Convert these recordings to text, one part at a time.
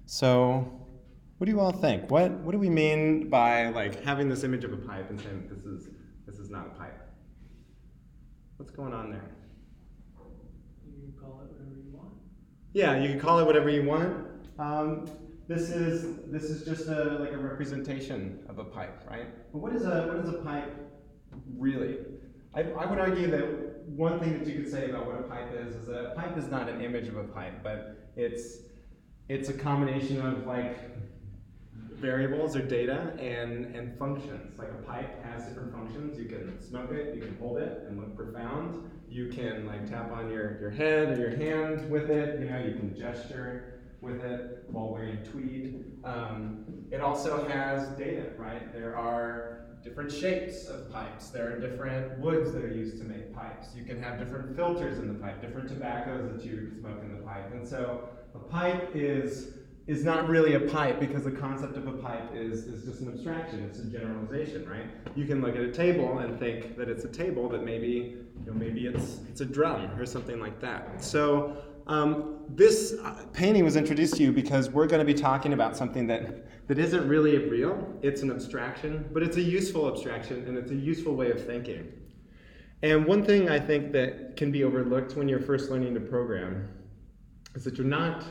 So what do you all think? What do we mean by like having this image of a pipe and saying this is not a pipe? What's going on there? You can call it whatever you want. Yeah, you can call it whatever you want. This is just like a representation of a pipe, right? But what is a pipe really? I would argue that one thing that you could say about what a pipe is that a pipe is not an image of a pipe, but it's a combination of like variables or data and functions. Like a pipe has different functions. You can smoke it, you can hold it and look profound. You can like tap on your head or your hand with it. You know, you can gesture with it while wearing tweed. It also has data, right? There are different shapes of pipes. There are different woods that are used to make pipes. You can have different filters in the pipe, different tobaccos that you smoke in the pipe. And so a pipe is not really a pipe because the concept of a pipe is just an abstraction. It's a generalization, right? You can look at a table and think that it's a table, but maybe it's a drum or something like that. So this painting was introduced to you because we're going to be talking about something that isn't really real. It's an abstraction, but it's a useful abstraction and it's a useful way of thinking. And one thing I think that can be overlooked when you're first learning to program is that you're not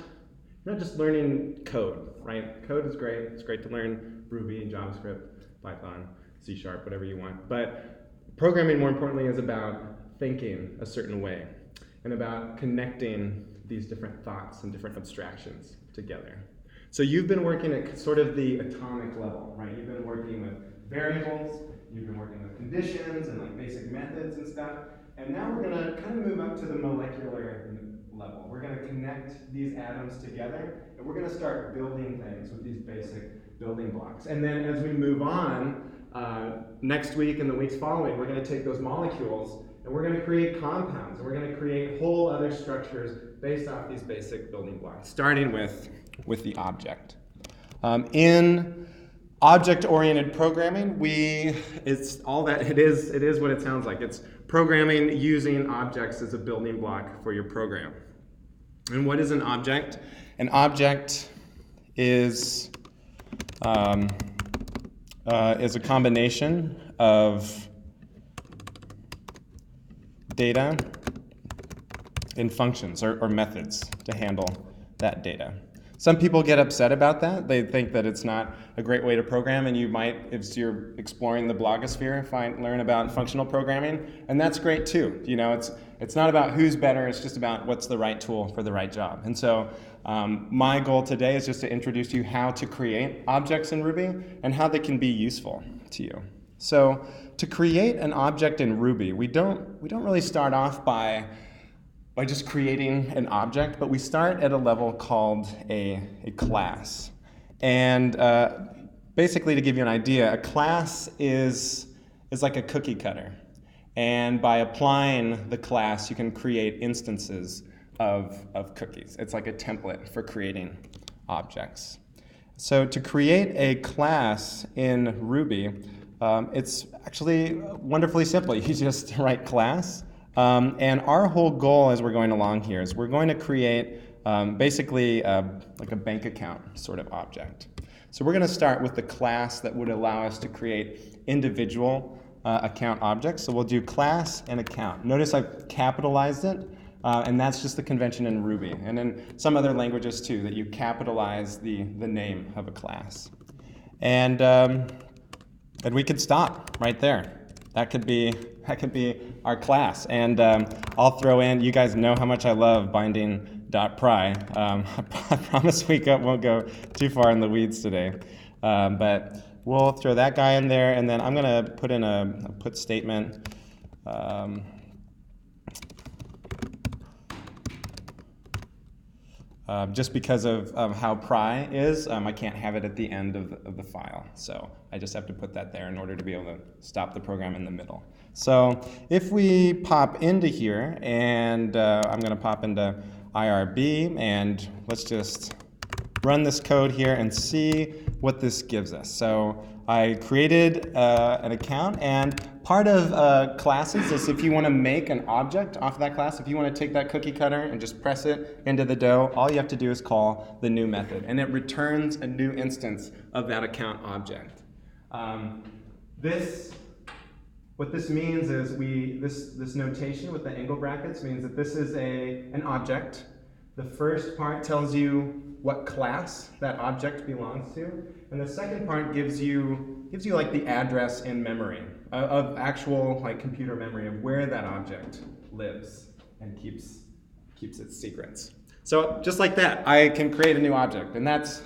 just learning code, right? Code is great. It's great to learn Ruby, JavaScript, Python, C#, whatever you want. But programming, more importantly, is about thinking a certain way and about connecting these different thoughts and different abstractions together. So you've been working at sort of the atomic level, right? You've been working with variables, you've been working with conditions and like basic methods and stuff. And now we're gonna kind of move up to the molecular level. We're gonna connect these atoms together and we're gonna start building things with these basic building blocks. And then as we move on, next week and the weeks following, we're gonna take those molecules and we're gonna create compounds, and we're gonna create whole other structures based off these basic building blocks, starting with the object. In object-oriented programming, it's all that it is what it sounds like. It's programming using objects as a building block for your program. And what is an object? An object is a combination of data and functions or methods to handle that data. Some people get upset about that. They think that it's not a great way to program, and you might, if you're exploring the blogosphere, learn about functional programming, and that's great too. You know, it's not about who's better, it's just about what's the right tool for the right job. And so my goal today is just to introduce you how to create objects in Ruby and how they can be useful to you. So to create an object in Ruby, we don't really start off by just creating an object, but we start at a level called a class. And basically, to give you an idea, a class is like a cookie cutter. And by applying the class, you can create instances of cookies. It's like a template for creating objects. So to create a class in Ruby, it's actually wonderfully simple. You just write class. And our whole goal as we're going along here is we're going to create basically like a bank account sort of object. So we're going to start with the class that would allow us to create individual account objects. So we'll do class and account. Notice I've capitalized it, and that's just the convention in Ruby. And in some other languages too, that you capitalize the name of a class. And we could stop right there. That could be our class. And I'll throw in, you guys know how much I love binding.pry. I promise we won't go too far in the weeds today. But we'll throw that guy in there, and then I'm going to put in a put statement. Just because of how pry is, I can't have it at the end of the file. So I just have to put that there in order to be able to stop the program in the middle. So if we pop into here, and I'm going to pop into IRB, and let's just run this code here and see what this gives us. So I created an account, and Part of classes is if you want to make an object off of that class, if you want to take that cookie cutter and just press it into the dough, all you have to do is call the new method, and it returns a new instance of that account object. What this means is this notation with the angle brackets means that this is an object. The first part tells you what class that object belongs to, and the second part gives you like the address in memory of actual like computer memory of where that object lives and keeps its secrets. So just like that, I can create a new object, and that's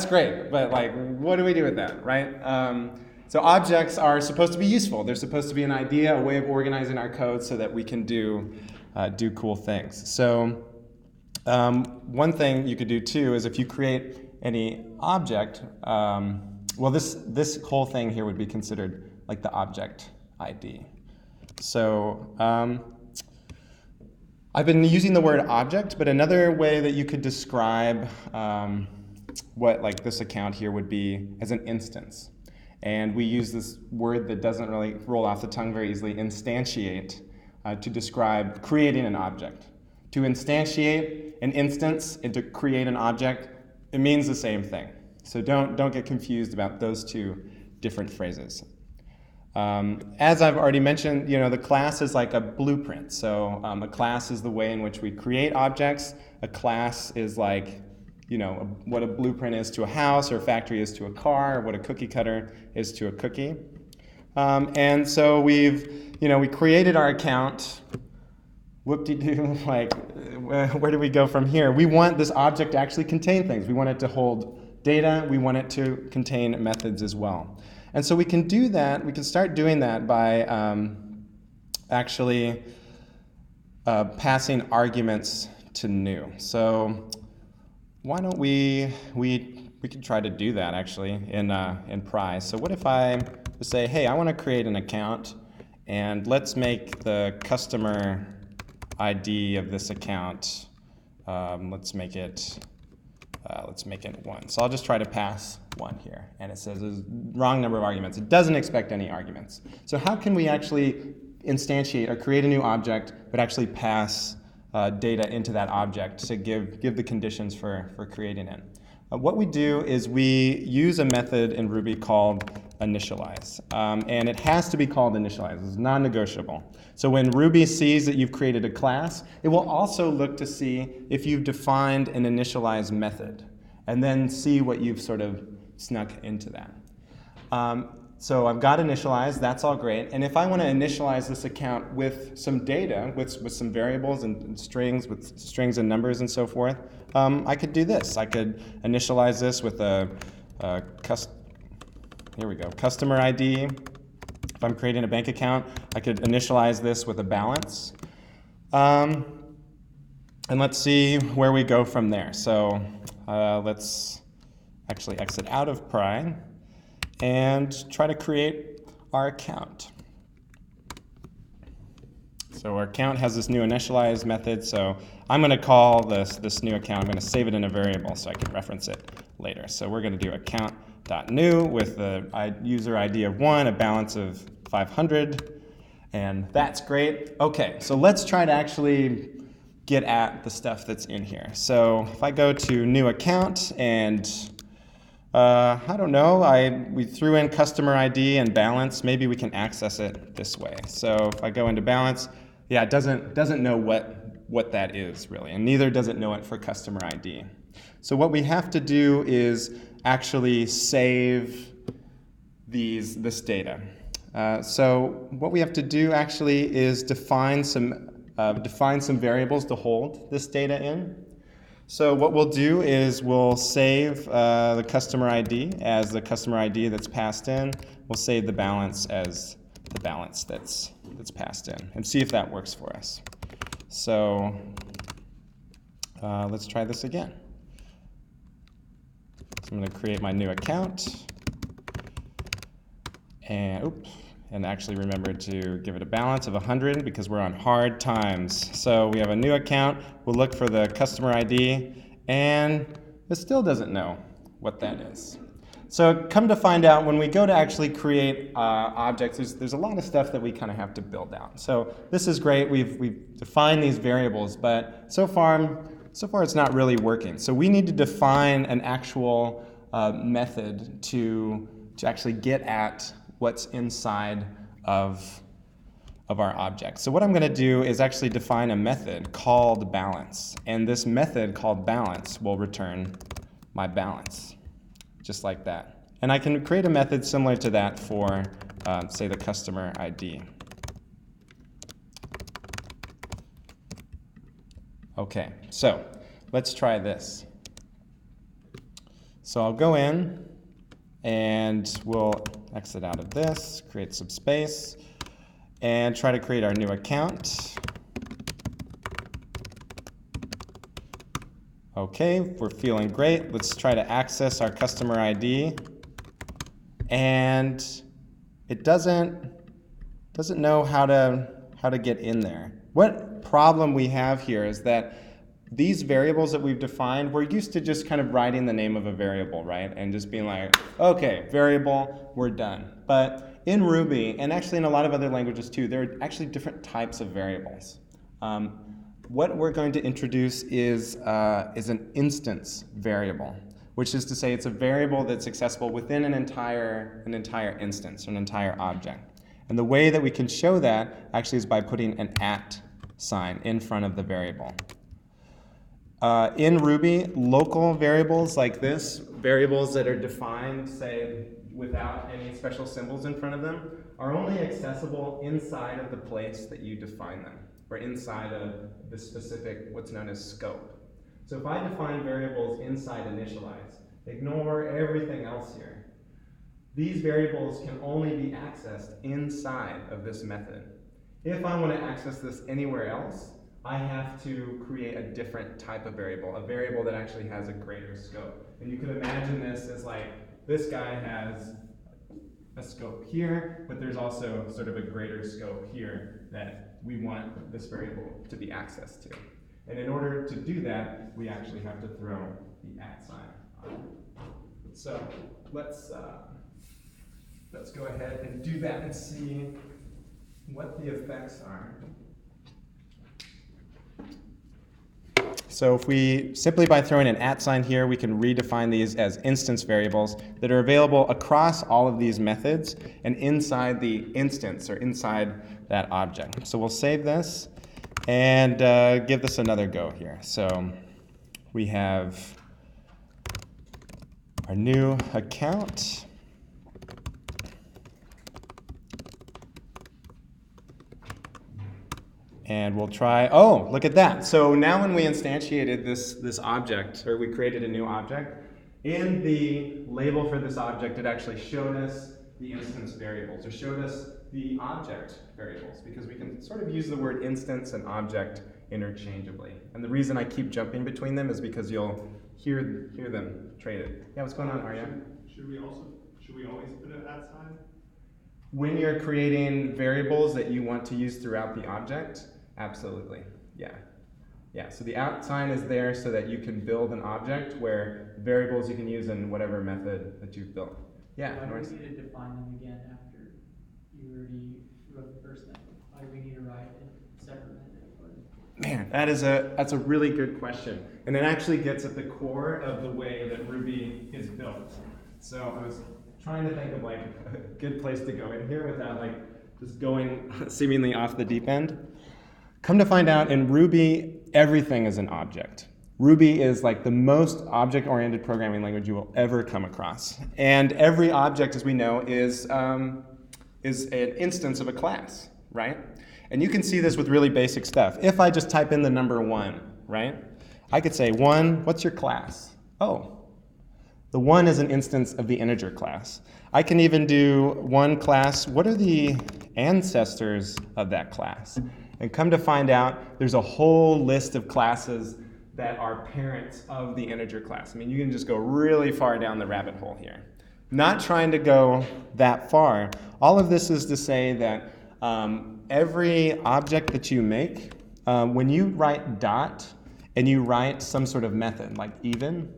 great. But like, what do we do with that, right? So objects are supposed to be useful. They're supposed to be an idea, a way of organizing our code so that we can do cool things. So one thing you could do too is if you create any object, well, this whole thing here would be considered like the object ID. So I've been using the word object, but another way that you could describe what like this account here would be as an instance. And we use this word that doesn't really roll off the tongue very easily, instantiate, to describe creating an object. To instantiate an instance and to create an object, it means the same thing. So don't get confused about those two different phrases. As I've already mentioned, the class is like a blueprint. So a class is the way in which we create objects. A class is like what a blueprint is to a house, or a factory is to a car, or what a cookie cutter is to a cookie. And so we created our account. Whoop-de-doo, like, where do we go from here? We want this object to actually contain things. We want it to hold data. We want it to contain methods as well. And so we can do that. We can start doing that by actually passing arguments to new. So why don't we could try to do that actually in Pry. So what if I say, hey, I want to create an account, and let's make the customer ID of this account, let's make it 1. So I'll just try to pass 1 here, and it says there's wrong number of arguments. It doesn't expect any arguments. So how can we actually instantiate or create a new object, but actually pass data into that object to give the conditions for creating it? What we do is we use a method in Ruby called initialize, and it has to be called initialize. It's non-negotiable. So when Ruby sees that you've created a class, it will also look to see if you've defined an initialize method, and then see what you've sort of snuck into that. So I've got initialized, that's all great. And if I want to initialize this account with some data, with some variables and strings, with strings and numbers and so forth, I could do this. I could initialize this with customer ID. If I'm creating a bank account, I could initialize this with a balance. And let's see where we go from there. So let's actually exit out of Pry and try to create our account. So our account has this new initialize method, so I'm going to call this new account. I'm going to save it in a variable so I can reference it later. So we're going to do account.new with the user ID of 1, a balance of 500, and that's great. Okay, so let's try to actually get at the stuff that's in here. So if I go to new account and I don't know, we threw in customer ID and balance. Maybe we can access it this way. So if I go into balance, yeah, it doesn't know what that is really, and neither does it know it for customer ID. So what we have to do is actually save this data. So what we have to do actually is define some variables to hold this data in. So what we'll do is we'll save the customer ID as the customer ID that's passed in. We'll save the balance as the balance that's passed in, and see if that works for us. So let's try this again. So I'm going to create my new account, and actually remember to give it a balance of 100 because we're on hard times. So we have a new account. We'll look for the customer ID, and it still doesn't know what that is. So come to find out, when we go to actually create objects, there's a lot of stuff that we kind of have to build out. So this is great. We've defined these variables, but so far it's not really working. So we need to define an actual method to actually get at what's inside of our object. So what I'm going to do is actually define a method called balance. And this method called balance will return my balance, just like that. And I can create a method similar to that for, say, the customer ID. Okay, so let's try this. So I'll go in, and we'll exit out of this, create some space, and try to create our new account. Okay, we're feeling great. Let's try to access our customer ID. And it doesn't know how to get in there. What problem we have here is that these variables that we've defined, we're used to just kind of writing the name of a variable, right? And just being like, okay, variable, we're done. But in Ruby, and actually in a lot of other languages too, there are actually different types of variables. What we're going to introduce is an instance variable, which is to say it's a variable that's accessible within an entire instance, or an entire object. And the way that we can show that actually is by putting an @ sign in front of the variable. In Ruby, local variables like this, variables that are defined, say, without any special symbols in front of them, are only accessible inside of the place that you define them, or inside of the specific, what's known as scope. So if I define variables inside initialize, ignore everything else here. These variables can only be accessed inside of this method. If I want to access this anywhere else, I have to create a different type of variable, a variable that actually has a greater scope. And you could imagine this as like, this guy has a scope here, but there's also sort of a greater scope here that we want this variable to be accessed to. And in order to do that, we actually have to throw the @ sign on it. So let's go ahead and do that and see what the effects are. So if we, simply by throwing an @ sign here, we can redefine these as instance variables that are available across all of these methods and inside the instance, or inside that object. So we'll save this and give this another go here. So we have our new account. And we'll try, oh, look at that. So now when we instantiated this object, or we created a new object, in the label for this object, it actually showed us the instance variables, or showed us the object variables, because we can sort of use the word instance and object interchangeably. And the reason I keep jumping between them is because you'll hear them traded. Yeah, what's going on, Arya? Should we always put an @ sign? When you're creating variables that you want to use throughout the object, absolutely, yeah. Yeah, so the @ sign is there so that you can build an object where variables you can use in whatever method that you've built. Yeah, Why do Norris? we need to define them again after you already wrote the first method? Why do we need to write a separate method for it? Man, that's a really good question. And it actually gets at the core of the way that Ruby is built. So I was trying to think of like a good place to go in here without like just going seemingly off the deep end. Come to find out, in Ruby, everything is an object. Ruby is like the most object-oriented programming language you will ever come across. And every object, as we know, is an instance of a class, right? And you can see this with really basic stuff. If I just type in the number 1, right? I could say, 1, what's your class? Oh, the 1 is an instance of the integer class. I can even do 1 class, what are the ancestors of that class? And come to find out, there's a whole list of classes that are parents of the integer class. I mean, you can just go really far down the rabbit hole here. Not trying to go that far. All of this is to say that every object that you make, when you write dot and you write some sort of method, like even,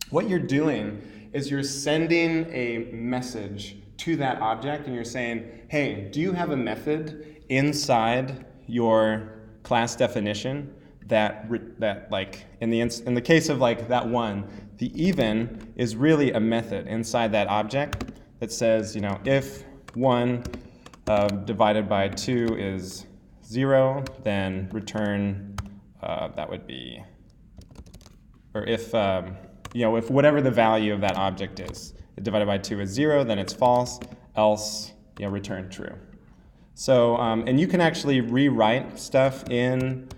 what you're doing is you're sending a message to that object, and you're saying, hey, do you have a method inside your class definition that like in the case of like that one, the even is really a method inside that object that says, you know, if 1 divided by 2 is 0, then return that would be, or if you know, if whatever the value of that object is, divided by 2 is 0, then it's false, else, you know, return true. So, and you can actually rewrite stuff in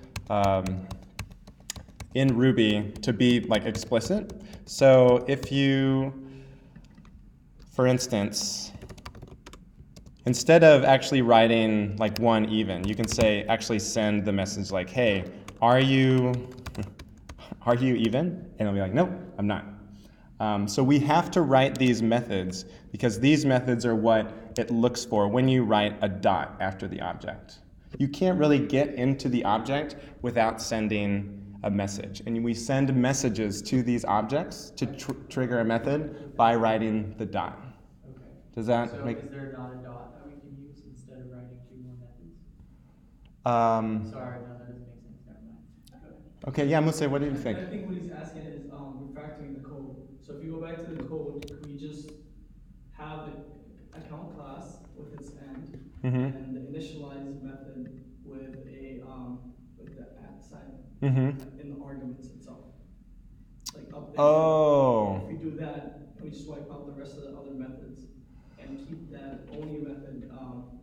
Ruby to be like explicit. So if you, for instance, instead of actually writing like 1 even, you can say, actually send the message like, hey, are you even? And it'll be like, nope, I'm not. So we have to write these methods because these methods are what it looks for when you write a dot after the object. You can't really get into the object without sending a message. And we send messages to these objects to trigger a method by writing the dot. Okay. Does that So make... is there not a dot that we can use instead of writing 2 more methods? Sorry, no, that doesn't make sense. Never mind. Go ahead. Okay, yeah, Musa, what do you think? I think what he's asking is refactoring the code. So if you go back to the code, we just have an account class with its end and the initialize method with a with the at sign in the arguments itself. Like up there. Oh. If we do that, we just wipe out the rest of the other methods and keep that only method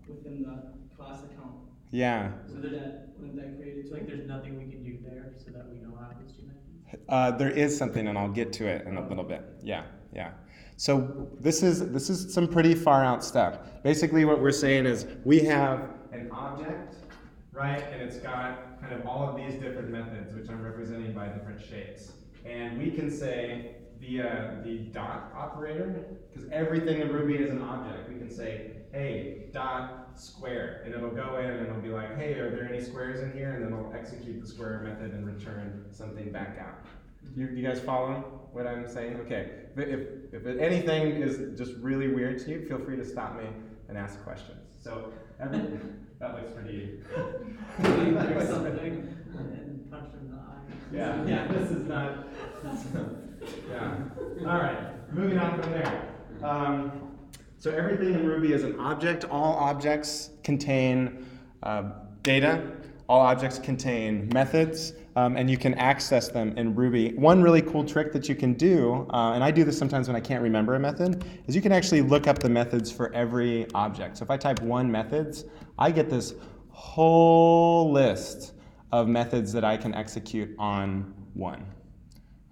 within the class account. Yeah. So wouldn't that create It's like there's nothing we can do there so that we don't have those 2 methods? There is something, and I'll get to it in a little bit. Yeah, yeah. So this is some pretty far out stuff. Basically, what we're saying is we have an object, right, and it's got kind of all of these different methods, which I'm representing by different shapes. And we can say via the dot operator, because everything in Ruby is an object, we can say, hey, dot square, and it'll go in and it'll be like, hey, are there any squares in here? And then it'll execute the square method and return something back out. You guys following what I'm saying? Okay. If anything is just really weird to you, feel free to stop me and ask questions. So that looks pretty. There's something and punch in the eye. Yeah. This is not. Yeah. All right. Moving on from there. So everything in Ruby is an object. All objects contain data. All objects contain methods, and you can access them in Ruby. One really cool trick that you can do, and I do this sometimes when I can't remember a method, is you can actually look up the methods for every object. So if I type 1 methods, I get this whole list of methods that I can execute on 1.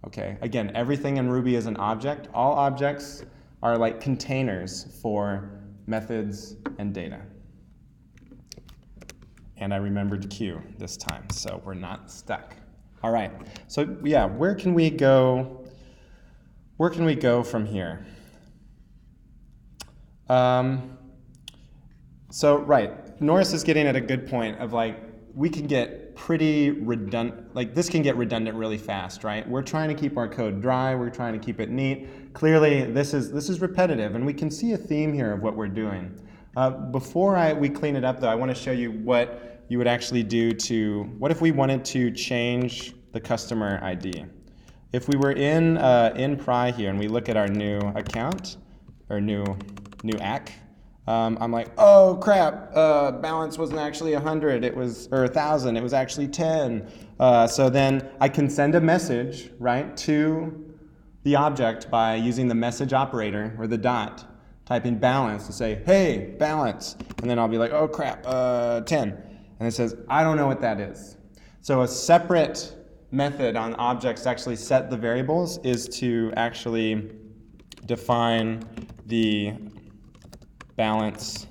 Okay, again, everything in Ruby is an object. All objects are like containers for methods and data. And I remembered Q this time, so we're not stuck. All right, so yeah, where can we go? Where can we go from here? So right, Norris is getting at a good point of like, we can get pretty redundant, like this can get redundant really fast, right? We're trying to keep our code dry, we're trying to keep it neat. Clearly, this is repetitive, and we can see a theme here of what we're doing. Before we clean it up, though, I want to show you what you would actually do to, what if we wanted to change the customer ID? If we were in Pry here and we look at our new account, or new ACK, I'm like, oh crap, balance wasn't actually 100, it was, or 1,000, it was actually 10. So then I can send a message, right, to the object by using the message operator, or the dot, typing balance to say, hey, balance. And then I'll be like, oh crap, 10. And it says, I don't know what that is. So a separate method on objects to actually set the variables is to actually define the balance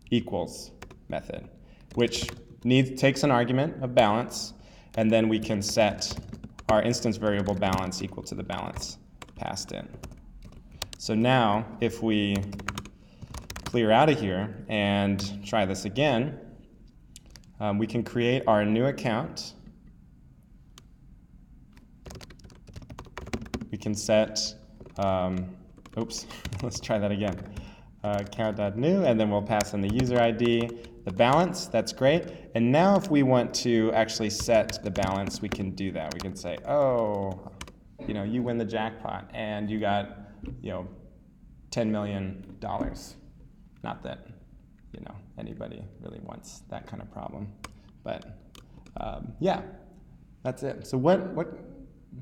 equals method, which takes an argument of balance, and then we can set our instance variable balance equal to the balance passed in. So now, if we clear out of here and try this again, we can create our new account. We can set, oops, let's try that again. Account.new, and then we'll pass in the user ID, the balance, that's great. And now if we want to actually set the balance, we can do that. We can say, oh, you know, you win the jackpot and you got, you know, $10 million. Not that, you know, anybody really wants that kind of problem. But yeah, that's it. So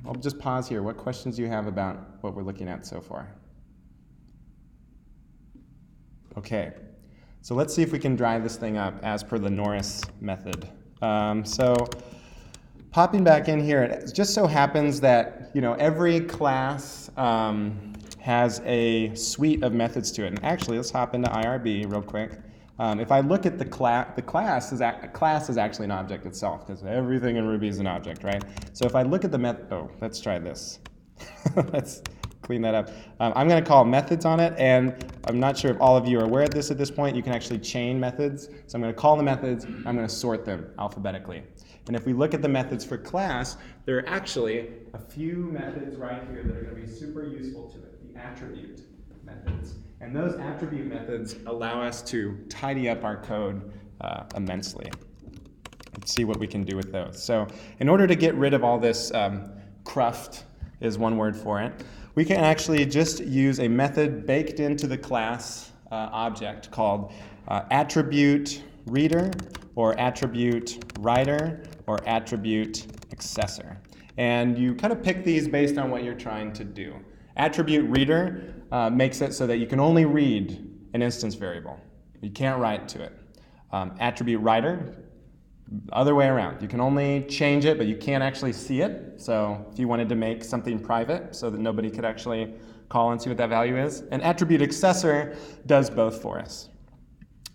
I'll just pause here. What questions do you have about what we're looking at so far? Okay, so let's see if we can drive this thing up as per the Norris method. So popping back in here, it just so happens that, you know, every class has a suite of methods to it. And actually, let's hop into IRB real quick. If I look at the class is actually an object itself, because everything in Ruby is an object, right? So if I look at the method, oh, let's try this. Let's clean that up. I'm going to call methods on it, and I'm not sure if all of you are aware of this at this point. You can actually chain methods. So I'm going to call the methods. I'm going to sort them alphabetically. And if we look at the methods for class, there are actually a few methods right here that are going to be super useful to it, the attribute methods. And those attribute methods allow us to tidy up our code immensely. Let's see what we can do with those. So in order to get rid of all this cruft, is one word for it, we can actually just use a method baked into the class object called attribute reader, or attribute writer, or attribute accessor. And you kind of pick these based on what you're trying to do. Attribute reader makes it so that you can only read an instance variable. You can't write to it. Attribute writer, other way around. You can only change it, but you can't actually see it. So if you wanted to make something private so that nobody could actually call and see what that value is. And attribute accessor does both for us.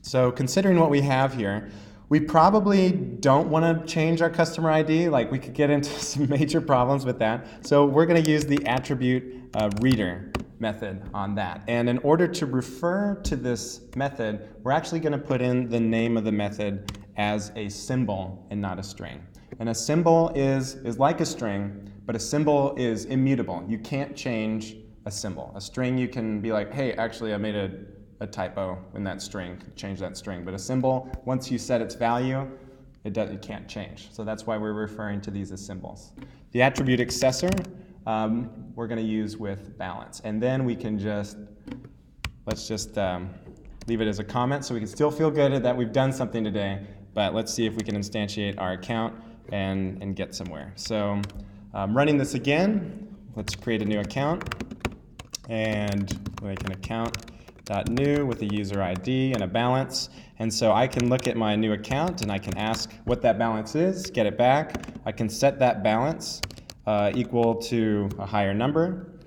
So considering what we have here, we probably don't want to change our customer ID. Like, we could get into some major problems with that. So we're going to use the attribute reader method on that. And in order to refer to this method, we're actually going to put in the name of the method as a symbol and not a string. And a symbol is like a string, but a symbol is immutable. You can't change a symbol. A string, you can be like, hey, actually I made a typo in that string, change that string. But a symbol, once you set its value, it can't change. So that's why we're referring to these as symbols. The attribute accessor, we're going to use with balance. And then we can let's just leave it as a comment so we can still feel good that we've done something today. But let's see if we can instantiate our account and get somewhere. So running this again, let's create a new account. And make an account.new with a user ID and a balance. And so I can look at my new account and I can ask what that balance is, get it back. I can set that balance equal to a higher number.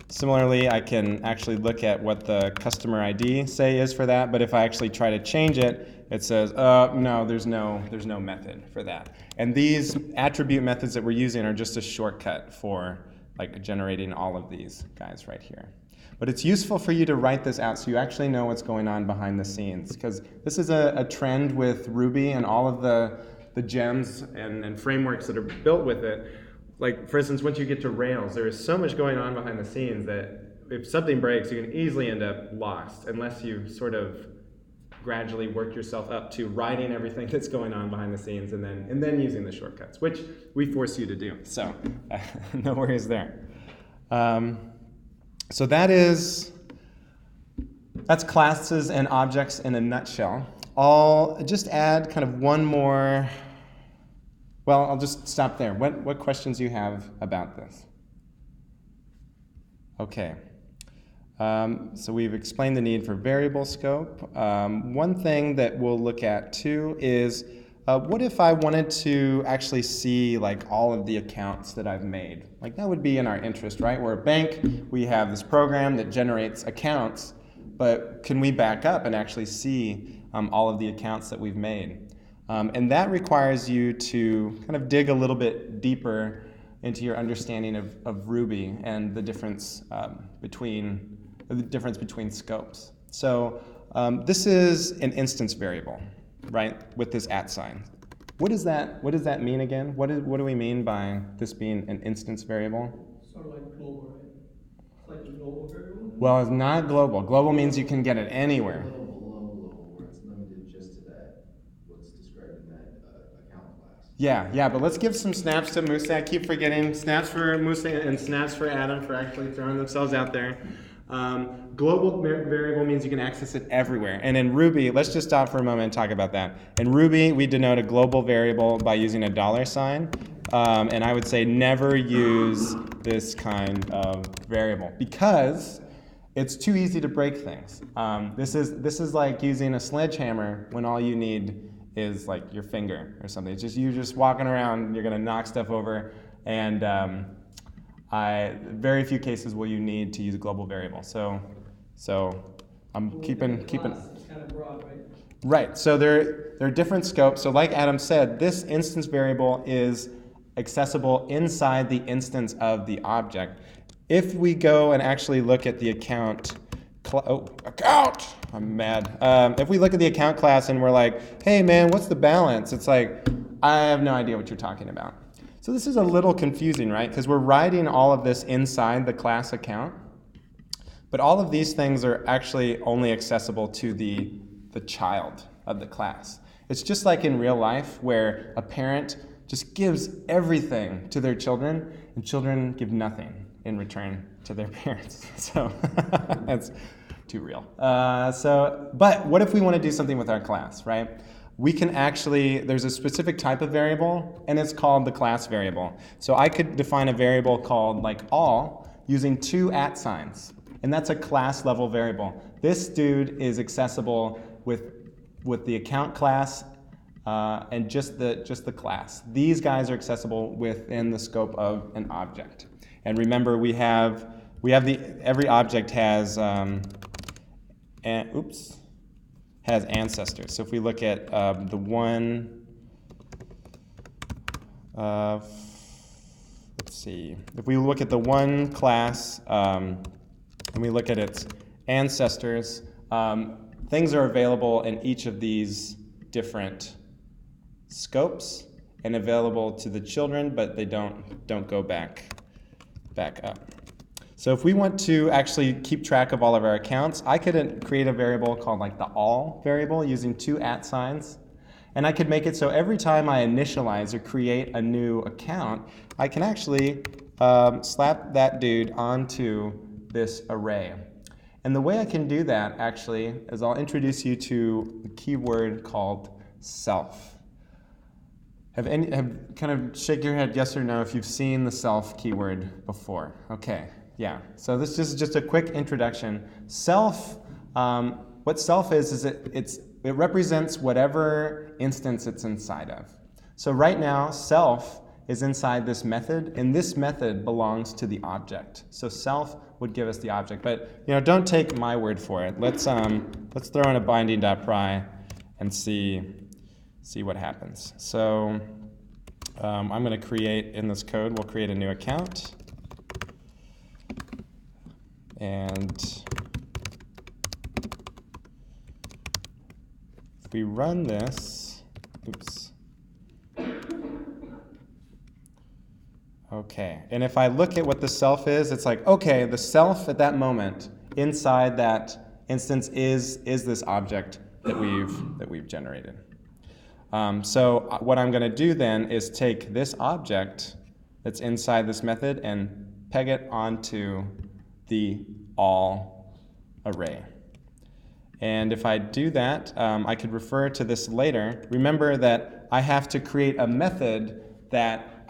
Similarly, I can actually look at what the customer ID, say, is for that. But if I actually try to change it, it says, no, there's no method for that. And these attribute methods that we're using are just a shortcut for like generating all of these guys right here. But it's useful for you to write this out so you actually know what's going on behind the scenes, because this is a trend with Ruby and all of the gems and frameworks that are built with it. Like, for instance, once you get to Rails, there is so much going on behind the scenes that if something breaks, you can easily end up lost unless you sort of gradually work yourself up to writing everything that's going on behind the scenes and then using the shortcuts, which we force you to do. So no worries there. So that's classes and objects in a nutshell. I'll just add kind of one more. Well, I'll just stop there. What questions do you have about this? Okay. So we've explained the need for variable scope. One thing that we'll look at too is what if I wanted to actually see like all of the accounts that I've made? Like, that would be in our interest, right? We're a bank, we have this program that generates accounts, but can we back up and actually see all of the accounts that we've made? And that requires you to kind of dig a little bit deeper into your understanding of Ruby and the difference between scopes. So this is an instance variable, right, with this @ sign. What does that mean again? What do we mean by this being an instance variable? sort of like global, right? It's like a global variable. Well, it's not global. Global means you can get it anywhere. A little below global, where it's limited just to that, what's described in that account class. Yeah, but let's give some snaps to Musa. I keep forgetting. Snaps for Musa and snaps for Adam for actually throwing themselves out there. Global variable means you can access it everywhere. And in Ruby, let's just stop for a moment and talk about that. In Ruby, we denote a global variable by using a $sign. And I would say never use this kind of variable because it's too easy to break things. This is like using a sledgehammer when all you need is like your finger or something. It's just you're just walking around, you're gonna knock stuff over, and very few cases will you need to use a global variable. So I'm keeping. It's kind of broad, right? Right. So there are different scopes. So like Adam said, this instance variable is accessible inside the instance of the object. If we go and actually look at the account, I'm mad. If we look at the account class and we're like, hey man, what's the balance? It's like, I have no idea what you're talking about. So this is a little confusing, right? Because we're writing all of this inside the class account, but all of these things are actually only accessible to the child of the class. It's just like in real life where a parent just gives everything to their children, and children give nothing in return to their parents. So that's too real. But what if we want to do something with our class, right? We can actually, there's a specific type of variable, and it's called the class variable. So I could define a variable called like all using 2 @signs, and that's a class level variable. This dude is accessible with the account class and just the class. These guys are accessible within the scope of an object. And remember, every object has has ancestors. So if we look at the one, let's see, if we look at the one class and we look at its ancestors, things are available in each of these different scopes and available to the children, but they don't go back up. So if we want to actually keep track of all of our accounts, I could create a variable called like the all variable using 2 @signs. And I could make it so every time I initialize or create a new account, I can actually slap that dude onto this array. And the way I can do that actually is I'll introduce you to a keyword called self. Have kind of shake your head yes or no if you've seen the self keyword before. Okay. Yeah, so this is just a quick introduction. Self, what self is it represents whatever instance it's inside of. So right now, self is inside this method, and this method belongs to the object. So self would give us the object, but don't take my word for it. Let's throw in a binding.pry and see what happens. So I'm going to create in this code. We'll create a new account. And if we run this, okay, and if I look at what the self is, it's like, okay, the self at that moment inside that instance is this object that we've generated. So what I'm going to do then is take this object that's inside this method and peg it onto the all array. And if I do that, I could refer to this later. Remember that I have to create a method that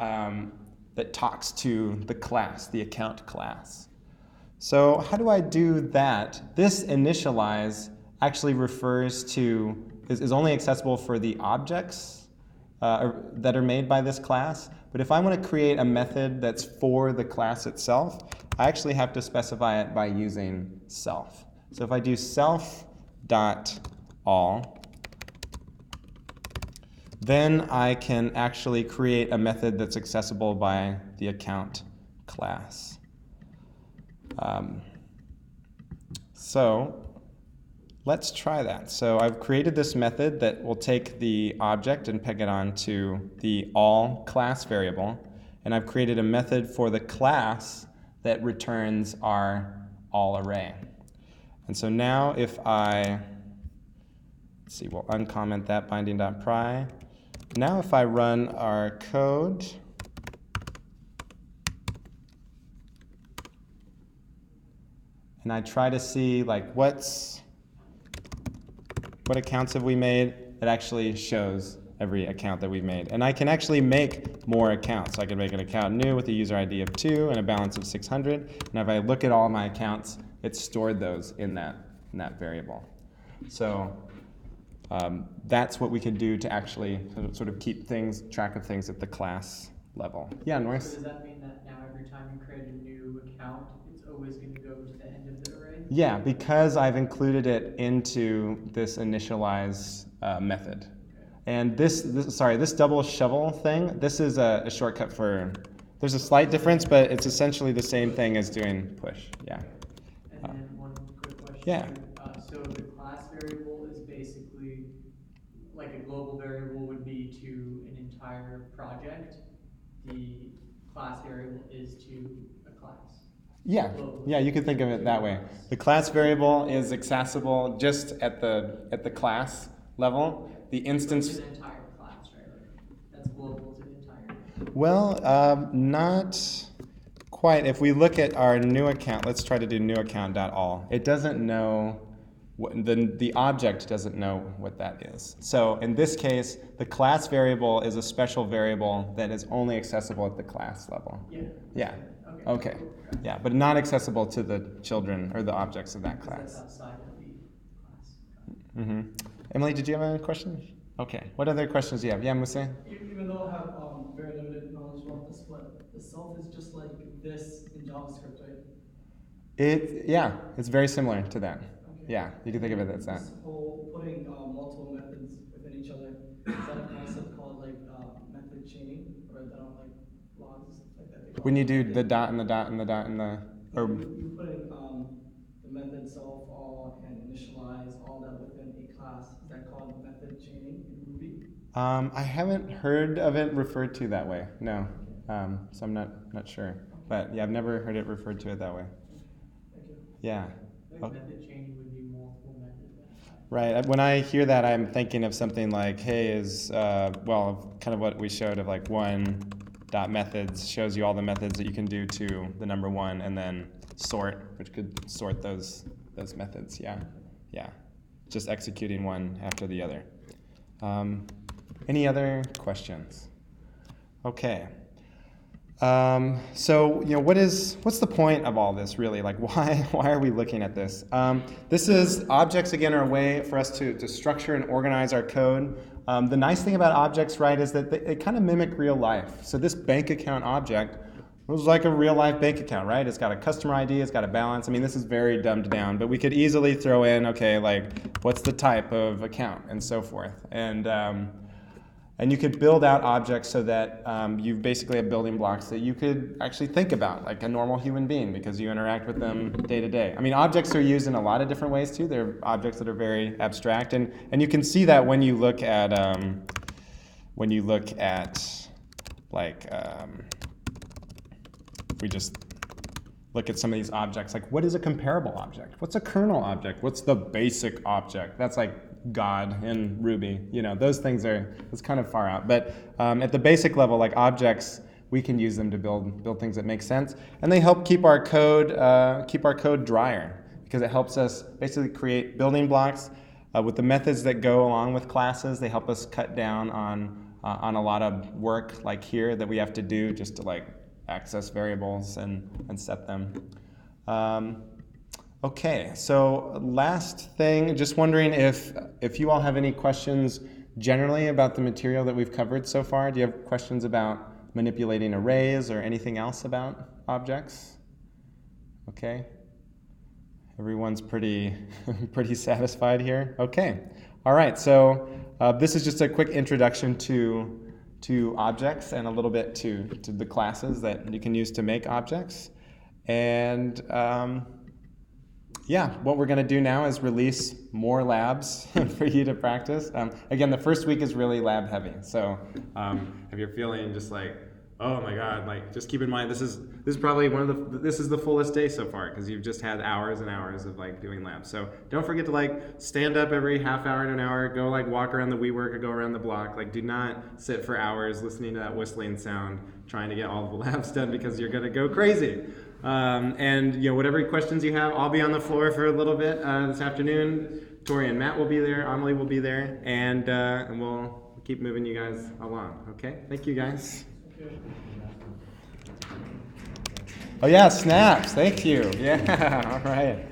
talks to the class, the account class. So how do I do that? This initialize actually refers to, is only accessible for the objects that are made by this class. But if I want to create a method that's for the class itself, I actually have to specify it by using self. So if I do self.all, then I can actually create a method that's accessible by the account class. So let's try that. So I've created this method that will take the object and peg it onto the all class variable. And I've created a method for the class that returns our all array. And so now if I, let's see, we'll uncomment that binding.pry. Now if I run our code, and I try to see like what accounts have we made, it actually shows every account that we've made. And I can actually make more accounts. So I can make an account new with a user ID of 2 and a balance of 600. And if I look at all my accounts, it's stored those in that variable. So that's what we could do to actually sort of keep track of things at the class level. Yeah, Norris? So does that mean that now every time you create a new account, it's always going to go to the end of the array? Yeah, because I've included it into this initialize method. And this double shovel thing, this is a shortcut for, there's a slight difference, but it's essentially the same thing as doing push. Yeah. And then one quick question. Yeah. So the class variable is basically like a global variable would be to an entire project. The class variable is to a class. Yeah, you could think of it that way. The class variable is accessible just at the class level. The instance. To the entire class, right? Like, that's global to the entire. Well, not quite. If we look at our new account, let's try to do new account.all. It doesn't know. The object doesn't know what that is. So in this case, the class variable is a special variable that is only accessible at the class level. Yeah. Okay. Yeah, but not accessible to the children or the objects of that class. That's outside of the class. Mm-hmm. Emily, did you have a question? Okay. What other questions do you have? Yeah, Musa? Even though I have very limited knowledge about this, but the self is just like this in JavaScript, right? It's very similar to that. Okay. Yeah, you can think of it as that. This whole putting multiple methods within each other, is that a concept called like method chaining, or I don't like logs like that? When you do the dot and the dot and the dot and the, or you put in the method self, all, and initialize all that within a class. Is that called method chaining in Ruby? I haven't heard of it referred to that way. No, so I'm not sure. But yeah, I've never heard it referred to it that way. Thank you. Yeah. Like method chaining would be multiple methods at a time. Right. When I hear that, I'm thinking of something like, hey, kind of what we showed of like one dot methods shows you all the methods that you can do to the number 1, and then sort, which could sort those methods. Yeah. Just executing one after the other. Any other questions? Okay. So what's the point of all this really? Like why are we looking at this? This is objects again are a way for us to structure and organize our code. The nice thing about objects, right, is that they kind of mimic real life. So this bank account object was like a real life bank account, right? It's got a customer ID, it's got a balance. I mean, this is very dumbed down, but we could easily throw in, okay, like what's the type of account and so forth. And you could build out objects so that you basically have building blocks that you could actually think about like a normal human being because you interact with them day to day. I mean, objects are used in a lot of different ways too. They're objects that are very abstract, and you can see that when you look at like we just look at some of these objects. Like, what is a comparable object? What's a kernel object? What's the basic object? That's like God in Ruby. Those things it's kind of far out. But at the basic level, like objects, we can use them to build things that make sense, and they help keep our code drier because it helps us basically create building blocks with the methods that go along with classes. They help us cut down on a lot of work like here that we have to do just to like access variables and set them. Okay, so last thing, just wondering if you all have any questions generally about the material that we've covered so far. Do you have questions about manipulating arrays or anything else about objects? Okay, everyone's pretty satisfied here. Okay, all right, so this is just a quick introduction to objects and a little bit to the classes that you can use to make objects. And what we're going to do now is release more labs for you to practice. Again, the first week is really lab heavy. So if you're feeling just like oh my God, like just keep in mind, this is probably this is the fullest day so far because you've just had hours and hours of like doing labs. So don't forget to like stand up every half hour to an hour, go like walk around the WeWork or go around the block. Like do not sit for hours listening to that whistling sound trying to get all of the labs done because you're gonna go crazy. And you know, whatever questions you have, I'll be on the floor for a little bit this afternoon. Tori and Matt will be there, Amelie will be there, and we'll keep moving you guys along. Okay, thank you guys. Oh yeah, snaps. Thank you. Yeah. All right.